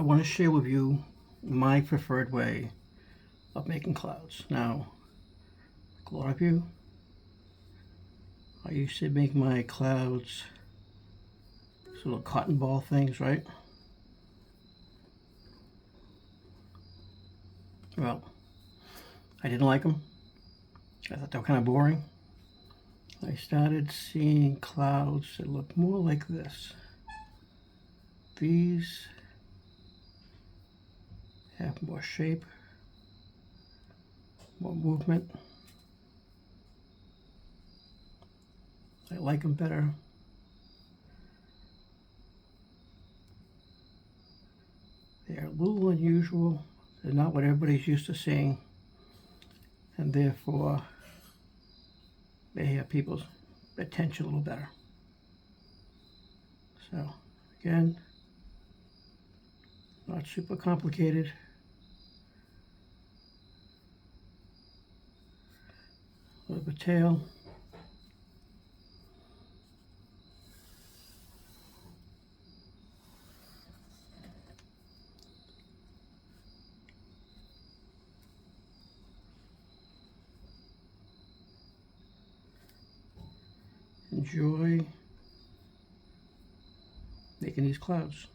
I want to share with you my preferred way of making clouds. Now, like a lot of you, I used to make my clouds sort of cotton ball things, right? Well, I didn't like them. I thought they were kind of boring. I started seeing clouds that look more like this. These have more shape, more movement. I like them better. They're a little unusual. They're not what everybody's used to seeing, and therefore they have people's attention a little better. So again, not super complicated. A little bit of tail. Enjoy making these clouds.